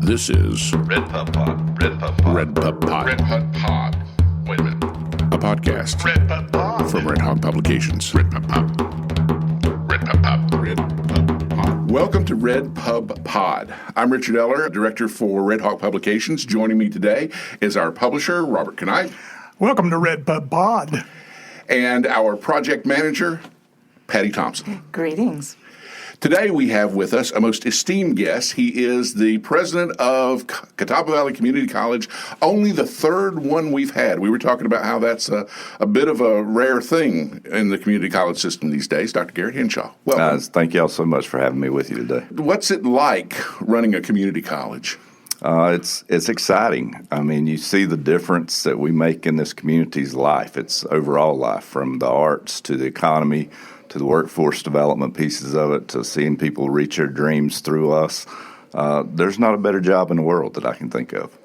This is RedPubPod. RedPubPod. RedPubPod, RedPubPod. Wait a minute. a podcast RedPubPod. from Redhawk Publications. RedPubPod. RedPubPod. RedPubPod. Welcome to RedPubPod. I'm Richard Eller, director for Redhawk Publications. Joining me today is our publisher, Robert Knight, Welcome to RedPubPod. and our project manager, Patty Thompson. Greetings. Today we have with us a most esteemed guest. He is the president of Catawba Valley Community College, only the third one we've had. We were talking about how that's a bit of a rare thing in the community college system these days. Dr. Garrett Hinshaw, welcome. Thank you all so much for having me with you today. What's it like running a community college? It's exciting. I mean, you see the difference that we make in this community's life. It's overall life, from the arts to the economy to the workforce development pieces of it, to seeing people reach their dreams through us. There's not a better job in the world that I can think of.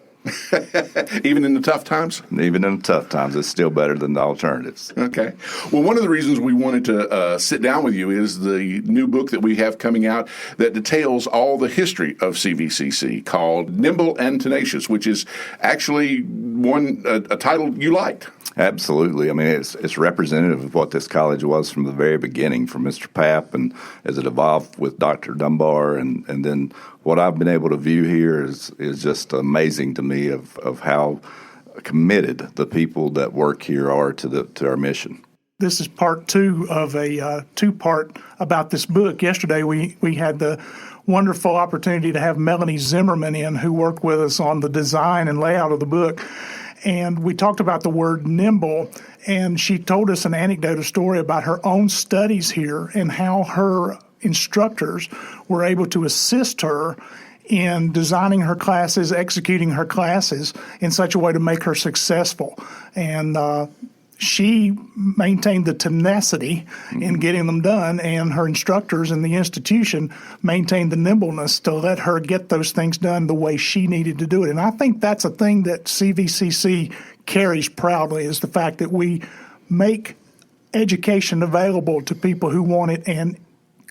Even in the tough times? Even in the tough times, it's still better than the alternatives. Okay. Well, one of the reasons we wanted to sit down with you is the new book that we have coming out that details all the history of CVCC, called Nimble and Tenacious, which is actually a title you liked. Absolutely. I mean, it's representative of what this college was from the very beginning, from Mr. Papp, and as it evolved with Dr. Dunbar, and then what I've been able to view here is just amazing to me of how committed the people that work here are to our mission. This is part two of a two-part about this book. Yesterday we had the wonderful opportunity to have Melanie Zimmerman in, who worked with us on the design and layout of the book. And we talked about the word nimble, and she told us an anecdote, a story about her own studies here and how her instructors were able to assist her in designing her classes, executing her classes in such a way to make her successful. And she maintained the tenacity in getting them done, and her instructors in the institution maintained the nimbleness to let her get those things done the way she needed to do it. And I think that's a thing that CVCC carries proudly, is the fact that we make education available to people who want it and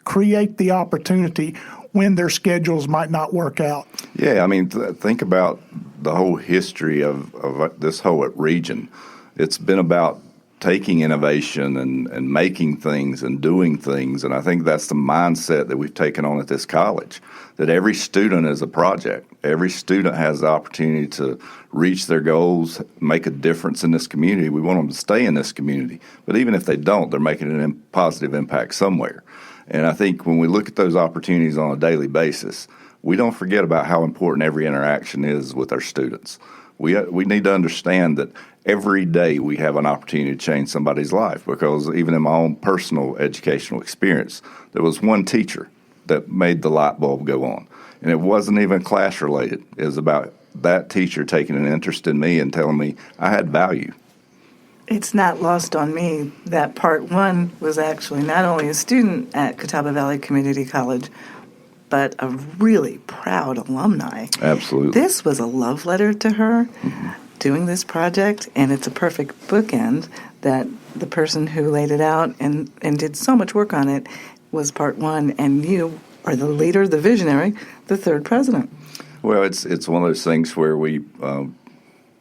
create the opportunity when their schedules might not work out. Yeah, I mean, think about the whole history of this whole region. It's been about taking innovation and making things and doing things, and I think that's the mindset that we've taken on at this college, that every student is a project. Every student has the opportunity to reach their goals, make a difference in this community. We want them to stay in this community, but even if they don't, they're making a positive impact somewhere. And I think when we look at those opportunities on a daily basis, we don't forget about how important every interaction is with our students. We need to understand that every day we have an opportunity to change somebody's life, because even in my own personal educational experience, there was one teacher that made the light bulb go on. And it wasn't even class related. It was about that teacher taking an interest in me and telling me I had value. It's not lost on me that part one was actually not only a student at Catawba Valley Community College, but a really proud alumni. Absolutely. This was a love letter to her, doing this project, and it's a perfect bookend that the person who laid it out and did so much work on it was part one, and you are the leader, the visionary, the third president. Well, it's one of those things where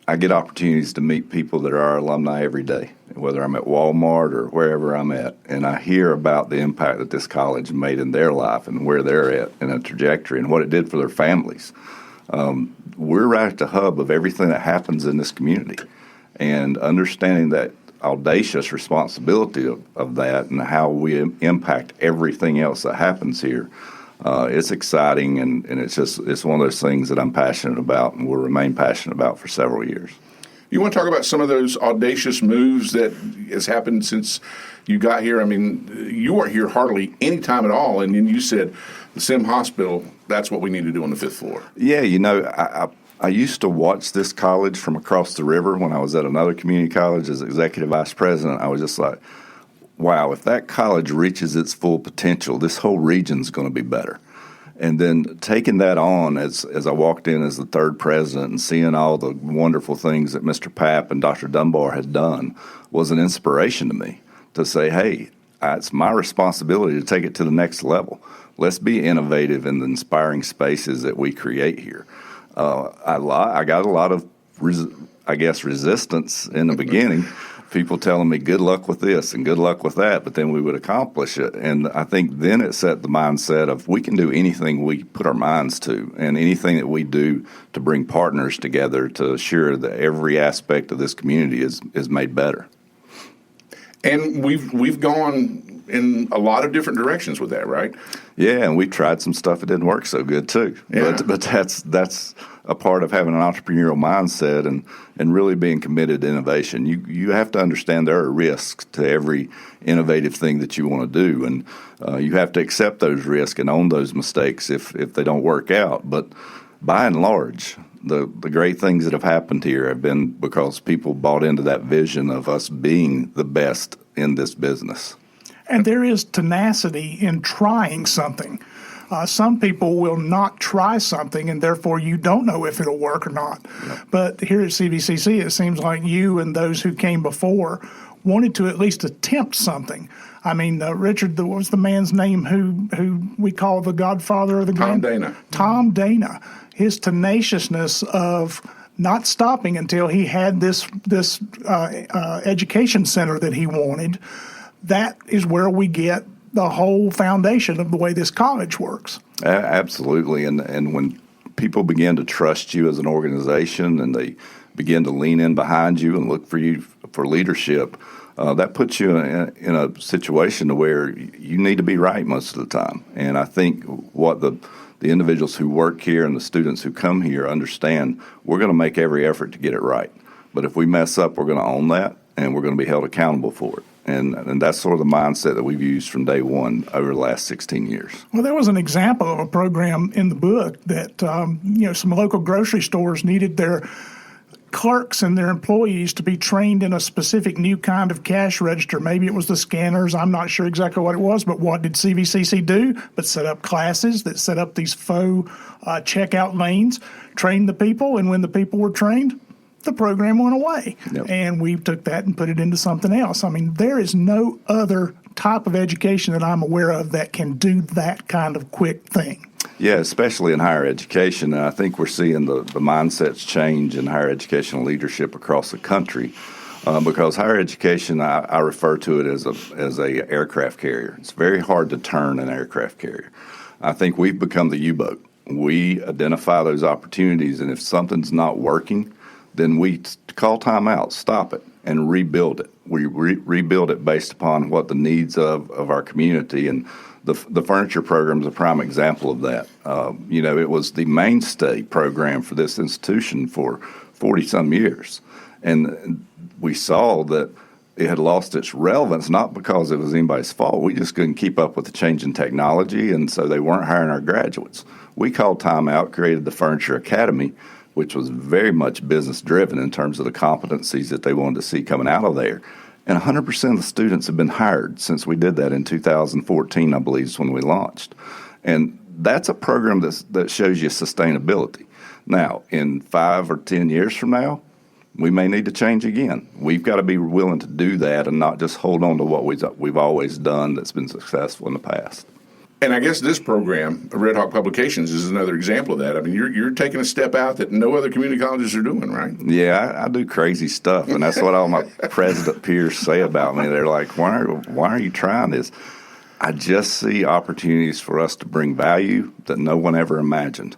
I get opportunities to meet people that are our alumni every day, whether I'm at Walmart or wherever I'm at, and I hear about the impact that this college made in their life and where they're at in a trajectory and what it did for their families. We're right at the hub of everything that happens in this community, and understanding that audacious responsibility of that and how we impact everything else that happens here. It's exciting, and it's one of those things that I'm passionate about and will remain passionate about for several years. You want to talk about some of those audacious moves that has happened since you got here? I mean, you weren't here hardly any time at all, and then you said the Sim Hospital, that's what we need to do on the 5th floor. Yeah, you know, I used to watch this college from across the river when I was at another community college as executive vice president. I was just like, wow, if that college reaches its full potential, this whole region's going to be better. And then taking that on as I walked in as the third president and seeing all the wonderful things that Mr. Papp and Dr. Dunbar had done was an inspiration to me to say, hey, it's my responsibility to take it to the next level. Let's be innovative in the inspiring spaces that we create here. I got a lot of, resistance in the beginning. People telling me good luck with this and good luck with that, but then we would accomplish it. And I think then it set the mindset of we can do anything we put our minds to, and anything that we do to bring partners together to assure that every aspect of this community is made better. And we've gone in a lot of different directions with that, right? Yeah, and we tried some stuff that didn't work so good too. Yeah. But that's a part of having an entrepreneurial mindset and really being committed to innovation. You have to understand there are risks to every innovative thing that you want to do, and you have to accept those risks and own those mistakes if they don't work out. But by and large, the great things that have happened here have been because people bought into that vision of us being the best in this business. And there is tenacity in trying something. Some people will not try something, and therefore you don't know if it'll work or not. Yep. But here at CVCC, it seems like you and those who came before wanted to at least attempt something. I mean, Richard, what was the man's name who we call the godfather of the Tom Dana. Tom Dana. His tenaciousness of not stopping until he had this education center that he wanted. That is where we get the whole foundation of the way this college works. Absolutely. And when people begin to trust you as an organization and they begin to lean in behind you and look for you for leadership, that puts you in a situation where you need to be right most of the time. And I think what the individuals who work here and the students who come here understand, we're going to make every effort to get it right. But if we mess up, we're going to own that, and we're going to be held accountable for it. And that's sort of the mindset that we've used from day one over the last 16 years. Well, there was an example of a program in the book that, some local grocery stores needed their clerks and their employees to be trained in a specific new kind of cash register. Maybe it was the scanners. I'm not sure exactly what it was, but what did CVCC do? But set up classes that set up these faux checkout lanes, train the people, and when the people were trained, the program went away. Yep. And we took that and put it into something else. I mean, there is no other type of education that I'm aware of that can do that kind of quick thing. Yeah, especially in higher education. And I think we're seeing the mindsets change in higher educational leadership across the country because higher education, I refer to it as a aircraft carrier. It's very hard to turn an aircraft carrier. I think we've become the U-boat. We identify those opportunities, and if something's not working, then we call time out, stop it, and rebuild it. We rebuild it based upon what the needs of our community. And the furniture program is a prime example of that. It was the mainstay program for this institution for 40-some years. And we saw that it had lost its relevance, not because it was anybody's fault. We just couldn't keep up with the change in technology, and so they weren't hiring our graduates. We called time out, created the Furniture Academy, which was very much business-driven in terms of the competencies that they wanted to see coming out of there. And 100% of the students have been hired since we did that in 2014, I believe, is when we launched. And that's a program that shows you sustainability. Now, in 5 or 10 years from now, we may need to change again. We've got to be willing to do that and not just hold on to what we've always done that's been successful in the past. And I guess this program, Redhawk Publications, is another example of that. I mean, you're taking a step out that no other community colleges are doing, right? Yeah, I do crazy stuff, and that's what all my president peers say about me. They're like, why are you trying this? I just see opportunities for us to bring value that no one ever imagined.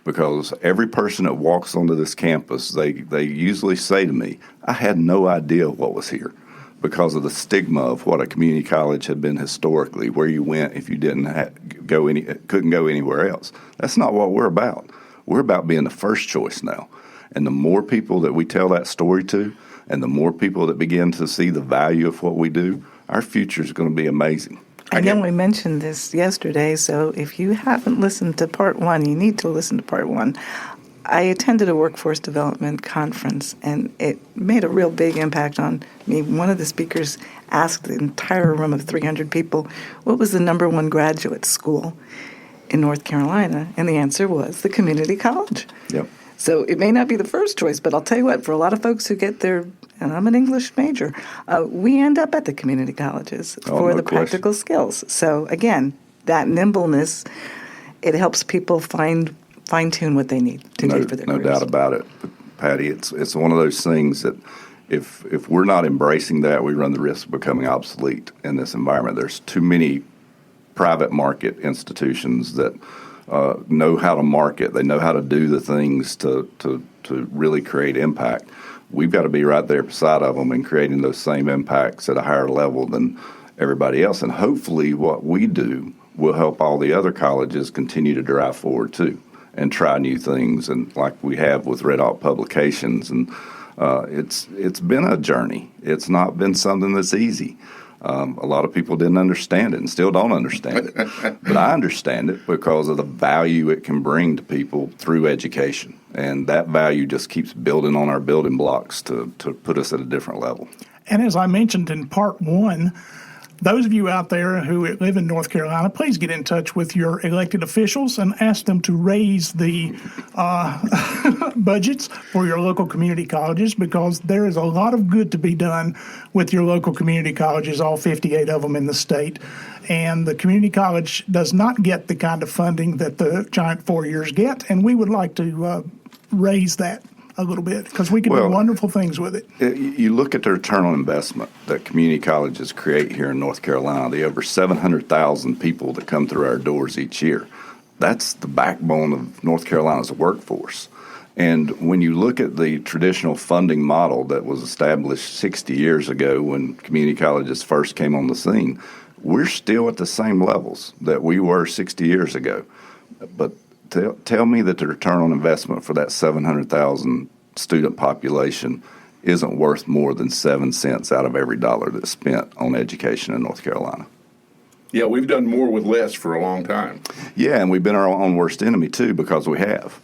Because every person that walks onto this campus, they usually say to me, I had no idea what was here. Because of the stigma of what a community college had been historically, where you went if you couldn't go anywhere else. That's not what we're about. We're about being the first choice now. And the more people that we tell that story to, and the more people that begin to see the value of what we do, our future is going to be amazing. I know we mentioned this yesterday, so if you haven't listened to part one, you need to listen to part one. I attended a workforce development conference, and it made a real big impact on me. One of the speakers asked the entire room of 300 people, what was the number one graduate school in North Carolina? And the answer was the community college. Yep. So it may not be the first choice, but I'll tell you what, for a lot of folks who get their, and I'm an English major, we end up at the community colleges for the practical skills. So again, that nimbleness, it helps people find fine-tune what they need to do for their no careers. doubt about it, Patty. It's one of those things that if we're not embracing that, we run the risk of becoming obsolete in this environment. There's too many private market institutions that know how to market. They know how to do the things to really create impact. We've got to be right there beside of them and creating those same impacts at a higher level than everybody else. And hopefully what we do will help all the other colleges continue to drive forward too and try new things, and like we have with Redhawk Publications. And it's been a journey. It's not been something that's easy. A lot of people didn't understand it and still don't understand it. But I understand it because of the value it can bring to people through education. And that value just keeps building on our building blocks to put us at a different level. And as I mentioned in part one, those of you out there who live in North Carolina, please get in touch with your elected officials and ask them to raise the budgets for your local community colleges, because there is a lot of good to be done with your local community colleges, all 58 of them in the state. And the community college does not get the kind of funding that the giant 4 years get, and we would like to raise that a little bit, because we can do wonderful things with it. You look at the return on investment that community colleges create here in North Carolina, the over 700,000 people that come through our doors each year. That's the backbone of North Carolina's workforce. And when you look at the traditional funding model that was established 60 years ago when community colleges first came on the scene, we're still at the same levels that we were 60 years ago. But tell me that the return on investment for that 700,000 student population isn't worth more than 7 cents out of every dollar that's spent on education in North Carolina. Yeah, we've done more with less for a long time. Yeah, and we've been our own worst enemy too, because we have.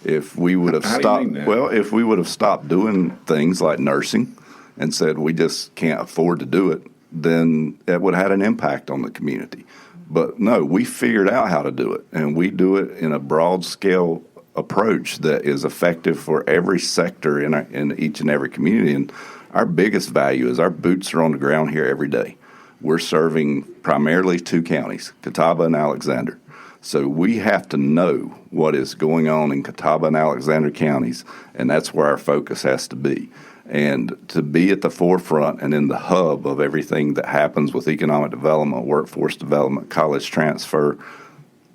If we would have if we would have stopped doing things like nursing and said we just can't afford to do it, then it would have had an impact on the community. But no, we figured out how to do it, and we do it in a broad-scale approach that is effective for every sector in each and every community. And our biggest value is our boots are on the ground here every day. We're serving primarily 2 counties, Catawba and Alexander. So we have to know what is going on in Catawba and Alexander counties, and that's where our focus has to be. And to be at the forefront and in the hub of everything that happens with economic development, workforce development, college transfer,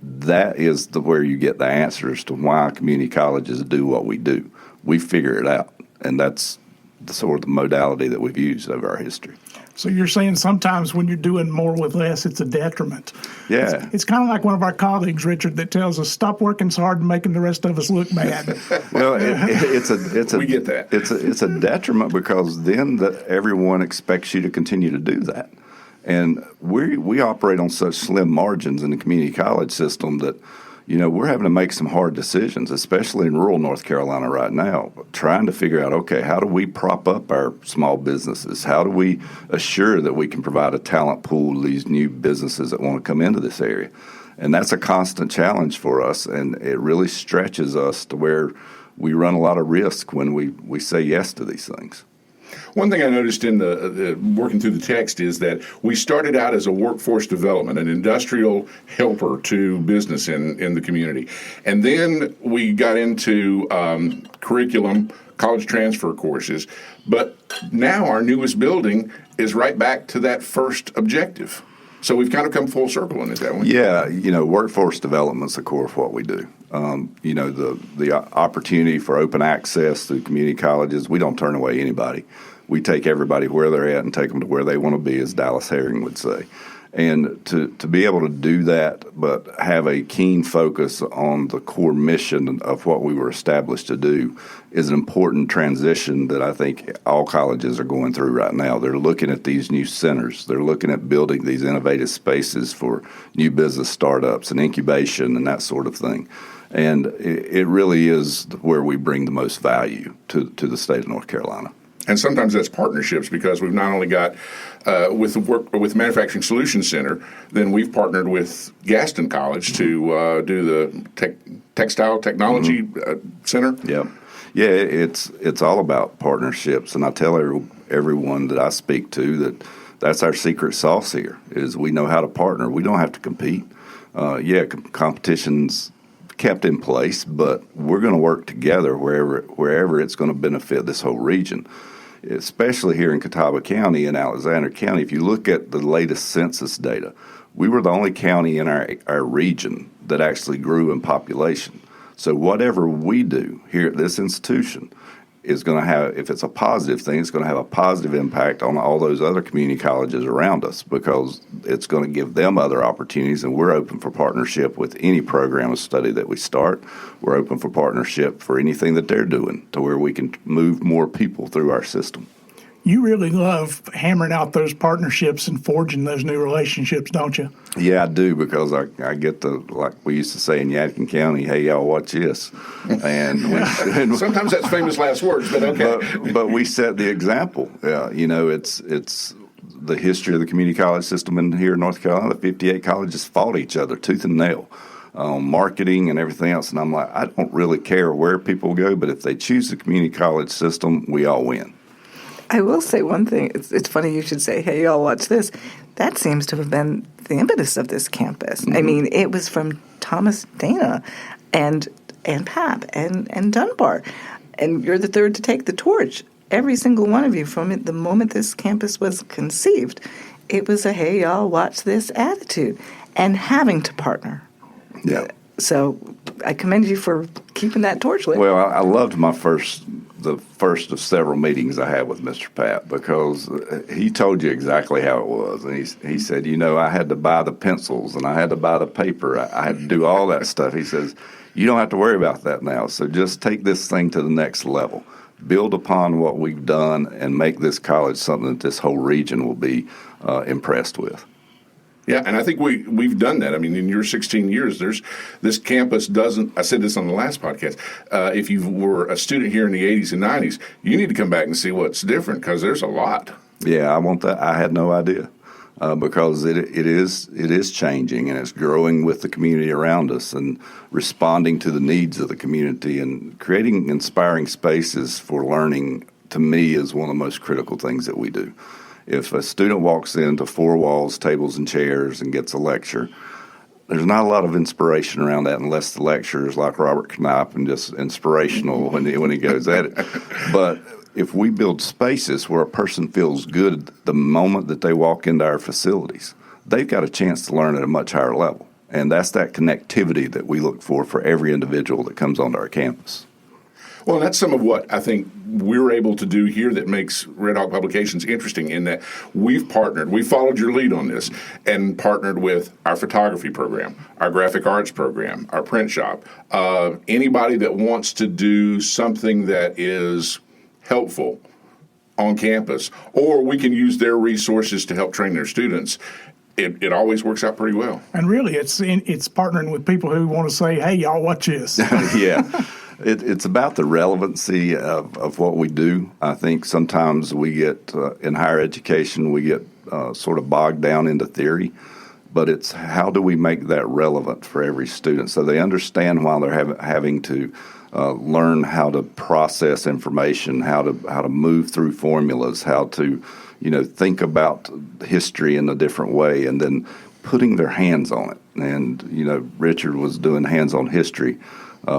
that is where you get the answers to why community colleges do what we do. We figure it out, and that's the sort of the modality that we've used over our history. So you're saying sometimes when you're doing more with less, it's a detriment. Yeah. It's kind of like one of our colleagues, Richard, that tells us, stop working so hard and making the rest of us look bad. Well, we get that. It's a detriment because then everyone expects you to continue to do that. And we operate on such slim margins in the community college system that, we're having to make some hard decisions, especially in rural North Carolina right now, trying to figure out, okay, how do we prop up our small businesses? How do we assure that we can provide a talent pool to these new businesses that want to come into this area? And that's a constant challenge for us, and it really stretches us to where we run a lot of risk when we say yes to these things. One thing I noticed in the working through the text is that we started out as a workforce development, an industrial helper to business in the community. And then we got into curriculum, college transfer courses. But now our newest building is right back to that first objective. So we've kind of come full circle in it, haven't we? Yeah, workforce development's the core of what we do. The opportunity for open access through community colleges, we don't turn away anybody. We take everybody where they're at and take them to where they want to be, as Dallas Herring would say. And to be able to do that, but have a keen focus on the core mission of what we were established to do, is an important transition that I think all colleges are going through right now. They're looking at these new centers. They're looking at building these innovative spaces for new business startups and incubation and that sort of thing. And it really is where we bring the most value to the state of North Carolina. And sometimes that's partnerships, because we've not only got with Manufacturing Solutions Center, then we've partnered with Gaston College to do the Textile Technology Center. Yeah, it's all about partnerships, and I tell everyone that I speak to that's our secret sauce here, is we know how to partner. We don't have to compete. Competition's kept in place, but we're going to work together wherever it's going to benefit this whole region, especially here in Catawba County and Alexander County. If you look at the latest census data, we were the only county in our region that actually grew in population. So whatever we do here at this institution is going to have, if it's a positive thing, it's going to have a positive impact on all those other community colleges around us, because it's going to give them other opportunities, and we're open for partnership with any program of study that we start. We're open for partnership for anything that they're doing to where we can move more people through our system. You really love hammering out those partnerships and forging those new relationships, don't you? Yeah, I do, because I get the, like we used to say in Yadkin County, hey, y'all, watch this. And Sometimes that's famous last words, but okay. But we set the example. It's the history of the community college system in here in North Carolina. 58 colleges fought each other tooth and nail on marketing and everything else. And I'm like, I don't really care where people go, but if they choose the community college system, we all win. I will say one thing. It's funny you should say, hey, y'all, watch this. That seems to have been the impetus of this campus. Mm-hmm. I mean, it was from Thomas Dana and Papp and Dunbar. And you're the third to take the torch. Every single one of you, from the moment this campus was conceived, it was a, hey, y'all, watch this attitude and having to partner. Yeah. So I commend you for keeping that torch lit. Well, I loved the first of several meetings I had with Mr. Papp, because he told you exactly how it was. And he said, I had to buy the pencils and I had to buy the paper. I had to do all that stuff. He says, you don't have to worry about that now. So just take this thing to the next level. Build upon what we've done and make this college something that this whole region will be impressed with. Yeah, and I think we've done that. I mean, in your 16 years, this campus doesn't, I said this on the last podcast, if you were a student here in the 80s and 90s, you need to come back and see what's different, because there's a lot. Yeah, I want that. I had no idea, because it is changing, and it's growing with the community around us and responding to the needs of the community, and creating inspiring spaces for learning, to me, is one of the most critical things that we do. If a student walks into four walls, tables, and chairs and gets a lecture, there's not a lot of inspiration around that, unless the lecturer is like Robert Knapp and just inspirational when he goes at it. But if we build spaces where a person feels good the moment that they walk into our facilities, they've got a chance to learn at a much higher level. And that's that connectivity that we look for every individual that comes onto our campus. Well, and that's some of what I think we're able to do here that makes Redhawk Publications interesting, in that we followed your lead on this and partnered with our photography program, our graphic arts program, our print shop. Anybody that wants to do something that is helpful on campus, or we can use their resources to help train their students. It always works out pretty well. And really, it's partnering with people who want to say, hey, y'all, watch this. Yeah. It's about the relevancy of what we do. I think sometimes we get, in higher education, we get sort of bogged down into theory, but it's how do we make that relevant for every student so they understand why they're having to learn how to process information, how to move through formulas, how to think about history in a different way, and then putting their hands on it. And Richard was doing hands-on history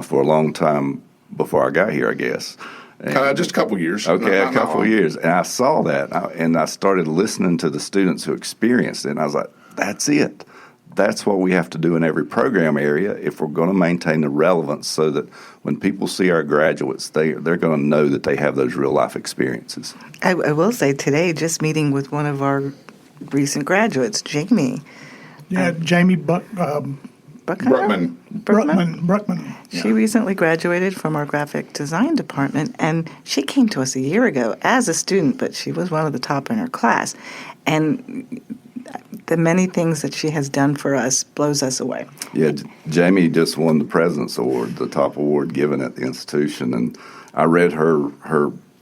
for a long time before I got here, I guess. Just a couple of years. Okay, a couple of years. And I saw that, and I started listening to the students who experienced it, and I was like, that's it. That's what we have to do in every program area if we're going to maintain the relevance, so that when people see our graduates, they're going to know that they have those real-life experiences. I will say today, just meeting with one of our recent graduates, Jamie. Yeah, Jamie Bruckman. Yeah. She recently graduated from our graphic design department, and she came to us a year ago as a student, but she was one of the top in her class. And the many things that she has done for us blows us away. Yeah, Jamie just won the President's Award, the top award given at the institution, and I read her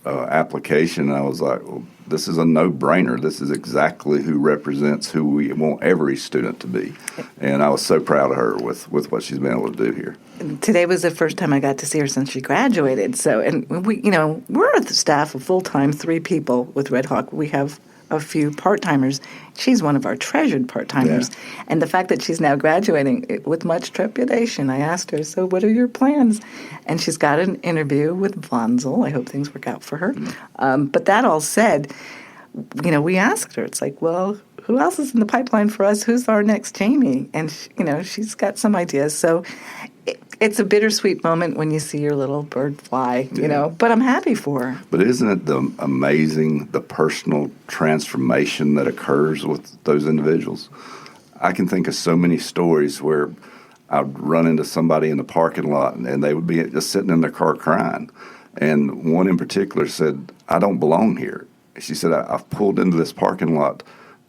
application, and I was like, well, this is a no-brainer. This is exactly who represents who we want every student to be. And I was so proud of her with what she's been able to do here. Today was the first time I got to see her since she graduated. So, and we're the staff of full-time 3 people with Redhawk. We have a few part-timers. She's one of our treasured part-timers. Yeah. And the fact that she's now graduating with much trepidation, I asked her, so what are your plans? And she's got an interview with Vonzel. I hope things work out for her. But that all said, we asked her, it's like, well, who else is in the pipeline for us? Who's our next Jamie? And, she's got some ideas. So it's a bittersweet moment when you see your little bird fly, but I'm happy for her. But isn't it amazing the personal transformation that occurs with those individuals? I can think of so many stories where I'd run into somebody in the parking lot and they would be just sitting in their car crying. And one in particular said, I don't belong here. She said, I've pulled into this parking lot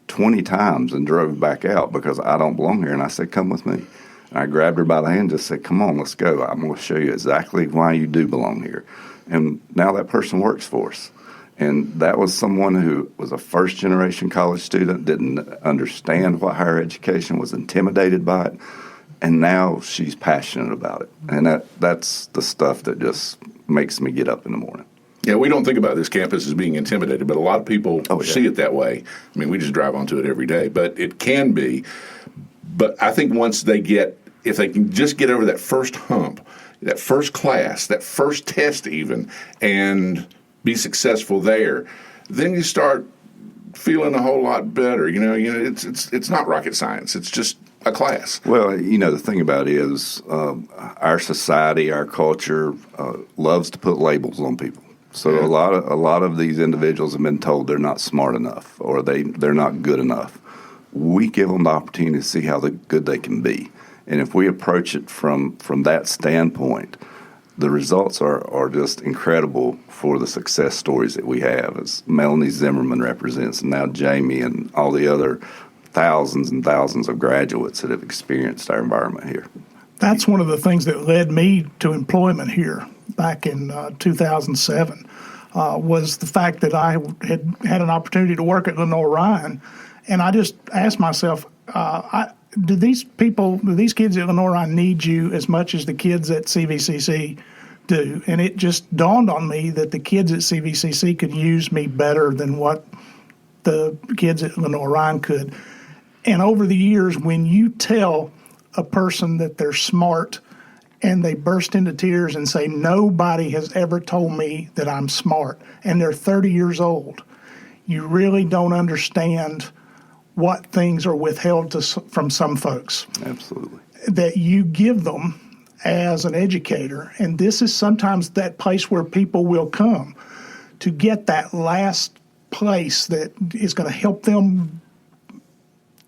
20 times and drove back out because I don't belong here. And I said, come with me. And I grabbed her by the hand and just said, come on, let's go. I'm going to show you exactly why you do belong here. And now that person works for us. And that was someone who was a first-generation college student, didn't understand what higher education, was intimidated by it, and now she's passionate about it. And that's the stuff that just makes me get up in the morning. Yeah, we don't think about this campus as being intimidated, but a lot of people see it that way. I mean, we just drive onto it every day, but it can be. But I think once if they can just get over that first hump, that first class, that first test even, and be successful there, then you start feeling a whole lot better. It's not rocket science. It's just a class. Well, the thing about it is our society, our culture loves to put labels on people. So a lot of these individuals have been told they're not smart enough or they're not good enough. We give them the opportunity to see how good they can be. And if we approach it from that standpoint, the results are just incredible for the success stories that we have, as Melanie Zimmerman represents, and now Jamie and all the other thousands and thousands of graduates that have experienced our environment here. That's one of the things that led me to employment here back in 2007, was the fact that I had an opportunity to work at Lenore-Ryan, and I just asked myself, do these kids at Lenore-Ryan need you as much as the kids at CVCC do? And it just dawned on me that the kids at CVCC could use me better than what the kids at Lenore-Ryan could. And over the years, when you tell a person that they're smart and they burst into tears and say, nobody has ever told me that I'm smart, and they're 30 years old, you really don't understand what things are withheld from some folks. Absolutely. That you give them as an educator. And this is sometimes that place where people will come to get that last place that is going to help them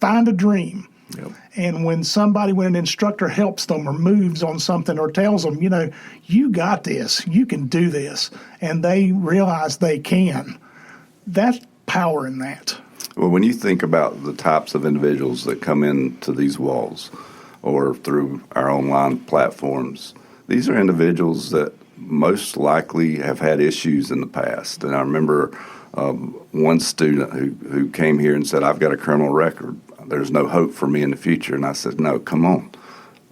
find a dream. Yep. And when an instructor helps them or moves on something or tells them, you got this, you can do this, and they realize they can, that's power in that. Well, when you think about the types of individuals that come into these walls or through our online platforms, these are individuals that most likely have had issues in the past. And I remember one student who came here and said, I've got a criminal record. There's no hope for me in the future. And I said, no, come on.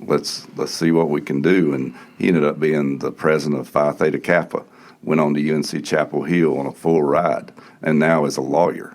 Let's see what we can do. And he ended up being the president of Phi Theta Kappa, went on to UNC Chapel Hill on a full ride, and now is a lawyer.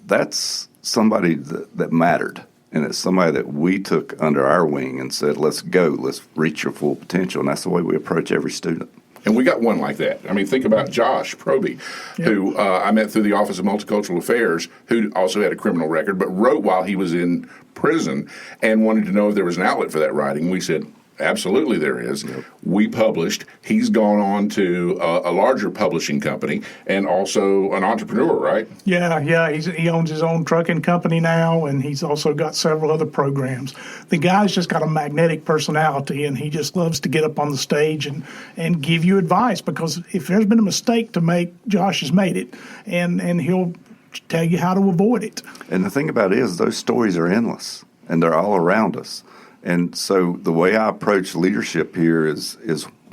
That's somebody that mattered, and it's somebody that we took under our wing and said, let's go, let's reach your full potential, and that's the way we approach every student. And we got one like that. I mean, think about Josh Proby, who I met through the Office of Multicultural Affairs, who also had a criminal record, but wrote while he was in prison and wanted to know if there was an outlet for that writing. We said, absolutely there is. Yep. We published. He's gone on to a larger publishing company and also an entrepreneur, right? Yeah. He owns his own trucking company now, and he's also got several other programs. The guy's just got a magnetic personality, and he just loves to get up on the stage and give you advice, because if there's been a mistake to make, Josh has made it, and he'll tell you how to avoid it. And the thing about it is those stories are endless, and they're all around us. And so the way I approach leadership here is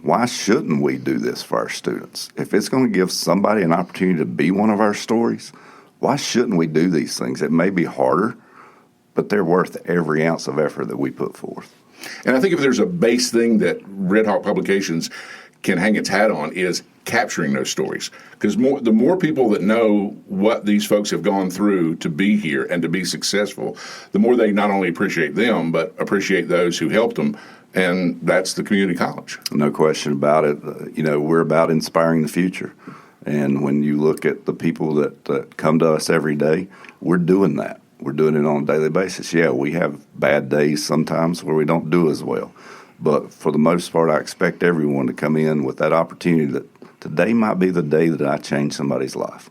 why shouldn't we do this for our students? If it's going to give somebody an opportunity to be one of our stories, why shouldn't we do these things? It may be harder, but they're worth every ounce of effort that we put forth. And I think if there's a base thing that Redhawk Publications can hang its hat on is capturing those stories. Because the more people that know what these folks have gone through to be here and to be successful, the more they not only appreciate them, but appreciate those who helped them. And that's the community college. No question about it. We're about inspiring the future. And when you look at the people that come to us every day, we're doing that. We're doing it on a daily basis. Yeah, we have bad days sometimes where we don't do as well. But for the most part, I expect everyone to come in with that opportunity that today might be the day that I change somebody's life.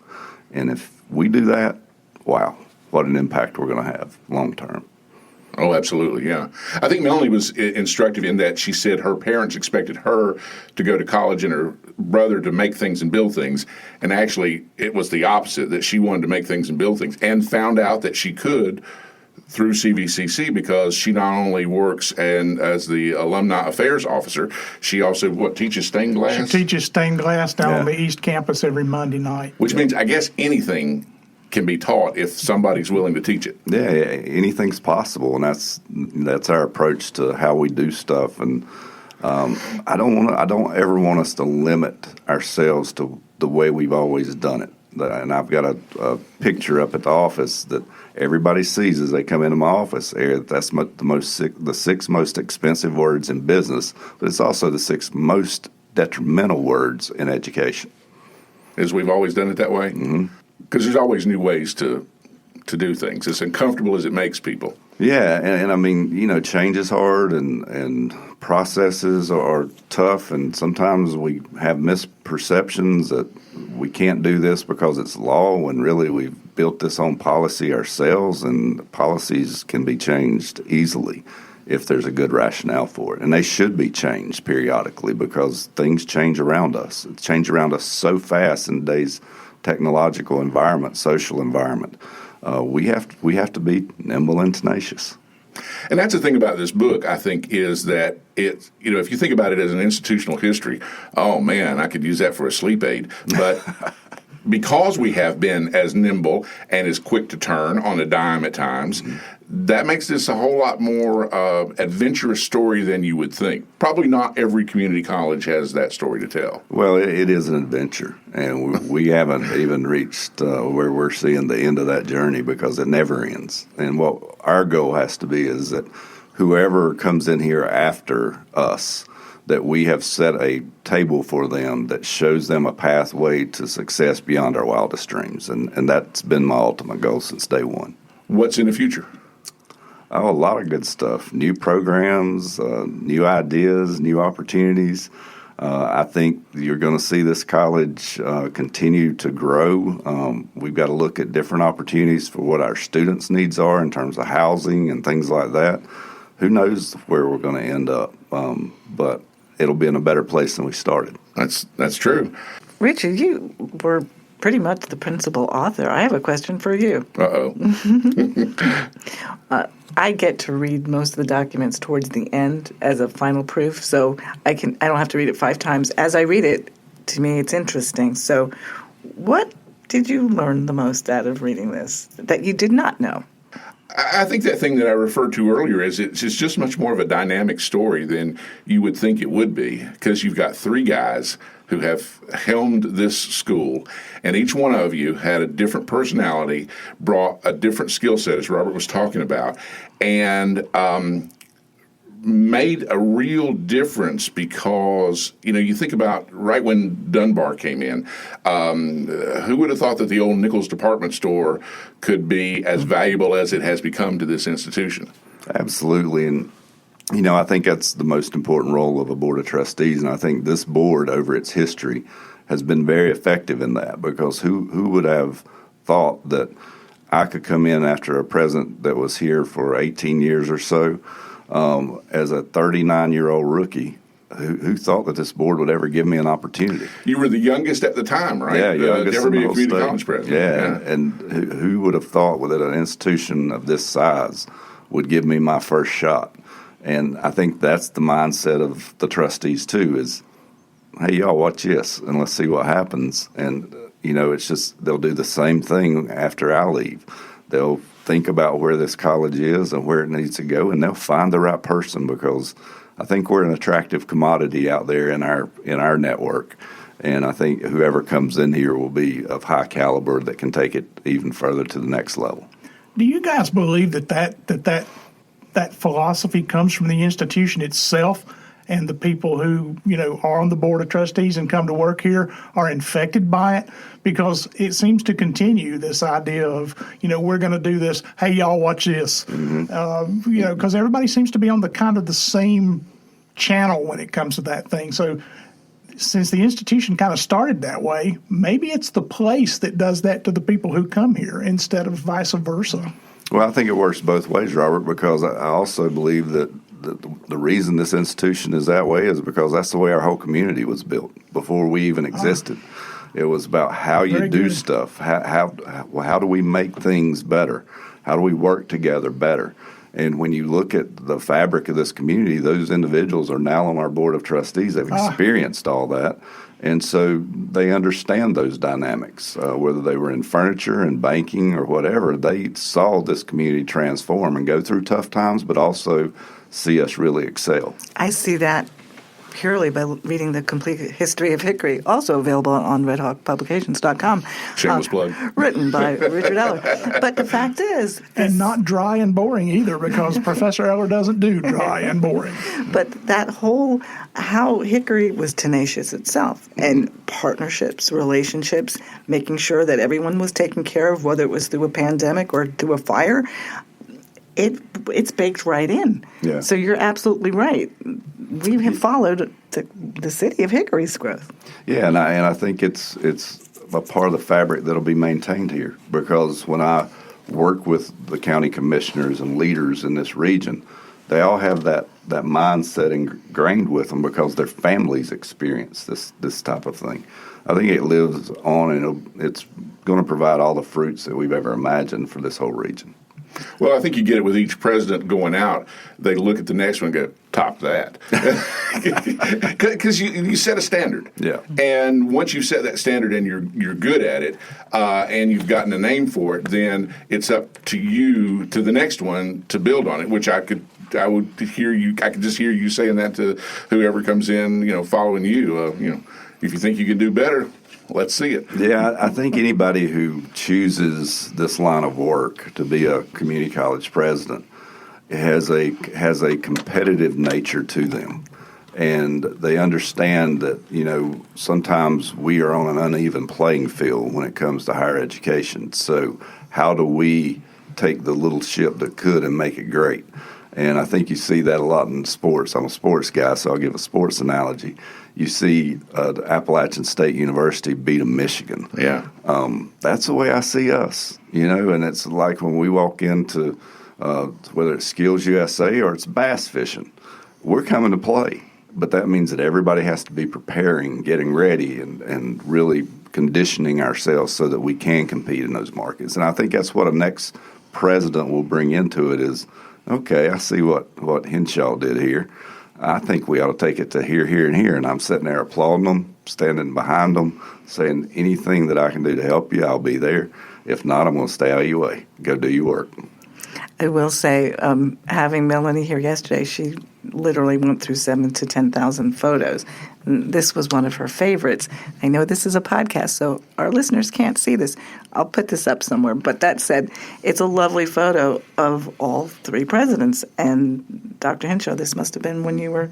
And if we do that, wow, what an impact we're going to have long term. Oh, absolutely, yeah. I think Melanie was instructive in that she said her parents expected her to go to college and her brother to make things and build things. And actually, it was the opposite, that she wanted to make things and build things, and found out that she could through CVCC, because she not only works as the alumni affairs officer, she also teaches stained glass? She teaches stained glass down on the East Campus every Monday night. Which means, I guess, anything can be taught if somebody's willing to teach it. Yeah, anything's possible, and that's our approach to how we do stuff. And I don't ever want us to limit ourselves to the way we've always done it. And I've got a picture up at the office that everybody sees as they come into my office. That's the 6 most expensive words in business, but it's also the 6 most detrimental words in education. As we've always done it that way? Mm-hmm. Because there's always new ways to do things, as uncomfortable as it makes people. Yeah, and I mean, change is hard, and processes are tough, and sometimes we have misperceptions that we can't do this because it's law, when really we've built this on policy ourselves, and policies can be changed easily if there's a good rationale for it. And they should be changed periodically, because things change around us. It changes around us so fast in today's technological environment, social environment. We have to be nimble and tenacious. And that's the thing about this book, I think, is that if you think about it as an institutional history, oh man, I could use that for a sleep aid. But because we have been as nimble and as quick to turn on a dime at times, that makes this a whole lot more adventurous story than you would think. Probably not every community college has that story to tell. Well, it is an adventure, and we haven't even reached where we're seeing the end of that journey, because it never ends. And what our goal has to be is that whoever comes in here after us, that we have set a table for them that shows them a pathway to success beyond our wildest dreams. And that's been my ultimate goal since day one. What's in the future? Oh, a lot of good stuff. New programs, new ideas, new opportunities. I think you're going to see this college continue to grow. We've got to look at different opportunities for what our students' needs are in terms of housing and things like that. Who knows where we're going to end up, but it'll be in a better place than we started. That's true. Richard, you were pretty much the principal author. I have a question for you. Uh-oh. I get to read most of the documents towards the end as a final proof, so I don't have to read it 5 times. As I read it, to me, it's interesting. So what did you learn the most out of reading this that you did not know? I think that thing that I referred to earlier is it's just much more of a dynamic story than you would think it would be, because you've got 3 guys who have helmed this school, and each one of you had a different personality, brought a different skill set, as Robert was talking about, and made a real difference, because, you think about right when Dunbar came in, who would have thought that the old Nichols department store could be as valuable as it has become to this institution? Absolutely. And, I think that's the most important role of a board of trustees. And I think this board, over its history, has been very effective in that, because who would have thought that I could come in after a president that was here for 18 years or so, as a 39-year-old rookie, who thought that this board would ever give me an opportunity? You were the youngest at the time, right? Yeah, youngest never in be the a whole community state. college president. Yeah, and who would have thought that an institution of this size would give me my first shot? And I think that's the mindset of the trustees too, is, hey, y'all, watch this, and let's see what happens. And, it's just they'll do the same thing after I leave. They'll think about where this college is and where it needs to go, and they'll find the right person, because I think we're an attractive commodity out there in our network. And I think whoever comes in here will be of high caliber that can take it even further to the next level. Do you guys believe that philosophy comes from the institution itself, and the people who are on the board of trustees and come to work here are infected by it? Because it seems to continue this idea of we're going to do this. Hey, y'all, watch this. Because everybody seems to be on the kind of the same channel when it comes to that thing. So since the institution kind of started that way, maybe it's the place that does that to the people who come here instead of vice versa. Well, I think it works both ways, Robert, because I also believe that the reason this institution is that way is because that's the way our whole community was built before we even existed. It was about how you do stuff. How do we make things better? How do we work together better? And when you look at the fabric of this community, those individuals are now on our board of trustees. They've experienced all that. And so they understand those dynamics. Whether they were in furniture and banking or whatever, they saw this community transform and go through tough times, but also see us really excel. I see that purely by reading the complete history of Hickory, also available on RedHawpPublications.com. Shameless plug. Written by Richard Eller. But the fact is... And not dry and boring either, because Professor Eller doesn't do dry and boring. But that whole, how Hickory was tenacious itself, and partnerships, relationships, making sure that everyone was taken care of, whether it was through a pandemic or through a fire, it's baked right in. Yeah. So you're absolutely right. We have followed the city of Hickory's growth. Yeah, and I think it's a part of the fabric that'll be maintained here, because when I work with the county commissioners and leaders in this region, they all have that mindset ingrained with them because their families experience this type of thing. I think it lives on, and it's going to provide all the fruits that we've ever imagined for this whole region. Well, I think you get it with each president going out. They look at the next one and go, top that. Because you set a standard. Yeah. And once you set that standard and you're good at it, and you've gotten a name for it, then it's up to you, to the next one, to build on it, which I could just hear you saying that to whoever comes in, following you. If you think you can do better, let's see it. Yeah, I think anybody who chooses this line of work to be a community college president has a competitive nature to them. And they understand that, sometimes we are on an uneven playing field when it comes to higher education. So how do we take the little ship that could and make it great? And I think you see that a lot in sports. I'm a sports guy, so I'll give a sports analogy. You see the Appalachian State University beat a Michigan. Yeah. That's the way I see us, and it's like when we walk into whether it's Skills USA or it's bass fishing, we're coming to play. But that means that everybody has to be preparing, getting ready, and really conditioning ourselves so that we can compete in those markets. And I think that's what a next president will bring into it is, okay, I see what Hinshaw did here. I think we ought to take it to here, here, and here. And I'm sitting there applauding them, standing behind them, saying anything that I can do to help you, I'll be there. If not, I'm going to stay out of your way. Go do your work. I will say, having Melanie here yesterday, she literally went through 7,000 to 10,000 photos. And this was one of her favorites. I know this is a podcast, so our listeners can't see this. I'll put this up somewhere. But that said, it's a lovely photo of all three presidents. And Dr. Hinshaw, this must have been when you were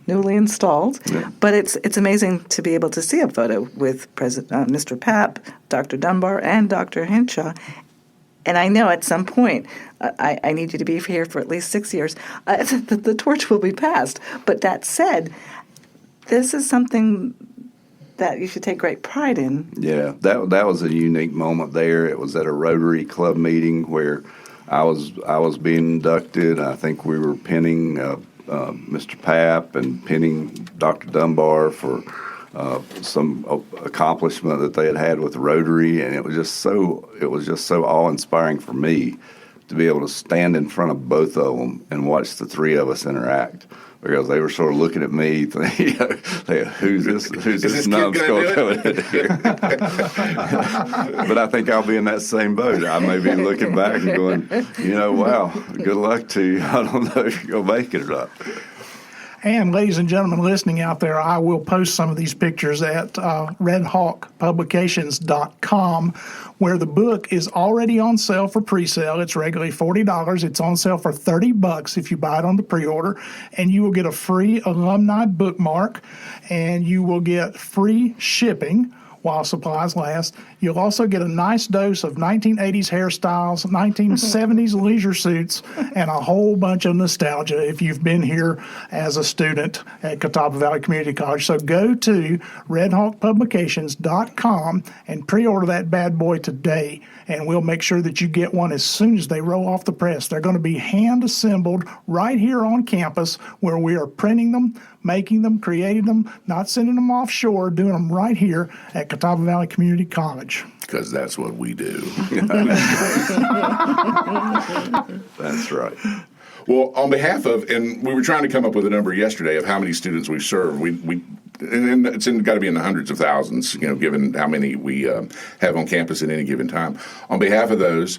newly installed. Yeah. But it's amazing to be able to see a photo with Mr. Papp, Dr. Dunbar, and Dr. Hinshaw. And I know at some point, I need you to be here for at least 6 years, the torch will be passed. But that said, this is something that you should take great pride in. Yeah, that was a unique moment there. It was at a Rotary Club meeting where I was being inducted. I think we were pinning Mr. Papp and pinning Dr. Dunbar for some accomplishment that they had with Rotary, and it was just so awe-inspiring for me to be able to stand in front of both of them and watch the three of us interact, because they were sort of looking at me, who's this numbskull coming in here? But I think I'll be in that same boat. I may be looking back and going, wow, good luck to you. I don't know if you'll make it or not. And ladies and gentlemen listening out there, I will post some of these pictures at RedHawkPublications.com, where the book is already on sale for pre-sale. It's regularly $40. It's on sale for $30 if you buy it on the pre-order, and you will get a free alumni bookmark, and you will get free shipping while supplies last. You'll also get a nice dose of 1980s hairstyles, 1970s leisure suits, and a whole bunch of nostalgia if you've been here as a student at Catawba Valley Community College. So go to redhawkpublications.com and pre-order that bad boy today, and we'll make sure that you get one as soon as they roll off the press. They're going to be hand-assembled right here on campus, where we are printing them, making them, creating them, not sending them offshore, doing them right here at Catawba Valley Community College. Because that's what we do. That's right. Well, on behalf of, and we were trying to come up with a number yesterday of how many students we serve. And it's got to be in the hundreds of thousands, given how many we have on campus at any given time. On behalf of those,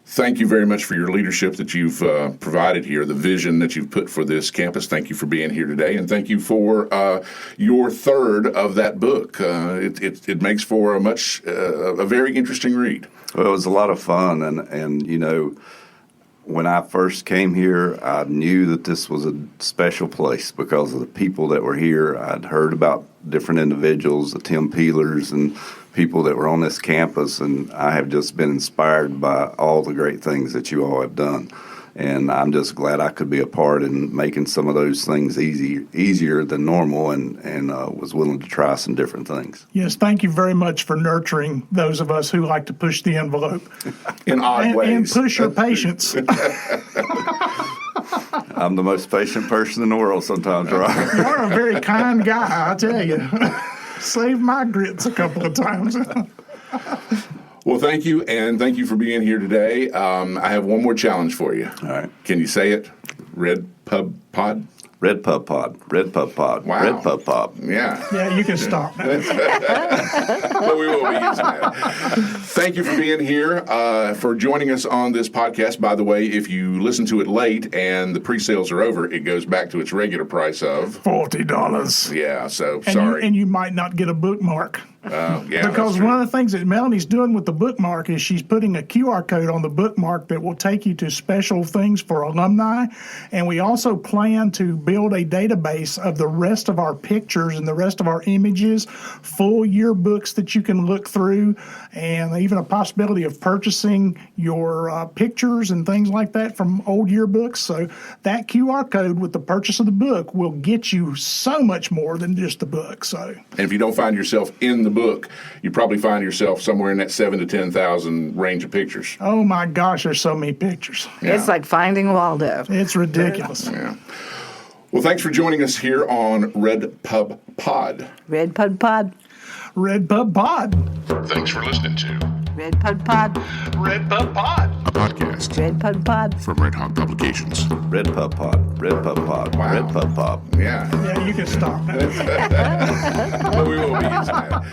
thank you very much for your leadership that you've provided here, the vision that you've put for this campus. Thank you for being here today, and thank you for your third of that book. It makes for a very interesting read. Well, it was a lot of fun, and when I first came here, I knew that this was a special place because of the people that were here. I'd heard about different individuals, the Tim Peelers and people that were on this campus, and I have just been inspired by all the great things that you all have done. And I'm just glad I could be a part in making some of those things easier than normal, and was willing to try some different things. Yes, thank you very much for nurturing those of us who like to push the envelope. In odd ways. And push your patience. I'm the most patient person in the world sometimes, right? You're a very kind guy, I tell you. Saved my grits a couple of times. Well, thank you, and thank you for being here today. I have one more challenge for you. All right. Can you say it? RedPubPod? RedPubPod. RedPubPod. Wow. RedPubPod. Yeah. Yeah, you can stop. But we will be using that. Thank you for being here, for joining us on this podcast. By the way, if you listen to it late and the pre-sales are over, it goes back to its regular price of $40. Yeah, so And sorry. you might not get a bookmark. Yeah, Because one of the things that Melanie's doing with the bookmark is she's putting a QR code on the bookmark that will take you to special things for alumni. And we also plan to build a database of the rest of our pictures and the rest of our images, full yearbooks that you can look through, and even a possibility of purchasing your pictures and things like that from old yearbooks. So that QR code with the purchase of the book will get you so much more than just the book. So, And if you don't find yourself in the book, you probably find yourself somewhere in that 7,000 to 10,000 range of pictures. oh my gosh, there's so many pictures. Yeah. It's like finding Waldo. It's ridiculous. Yeah. Well, thanks for joining us here on RedPubPod. RedPubPod. RedPubPod. Thanks for listening to RedPubPod. RedPubPod. a podcast RedPubPod. from Redhawk Publications. RedPubPod. RedPubPod. Wow. RedPubPod. Yeah. Yeah, you can stop. But we will be using that.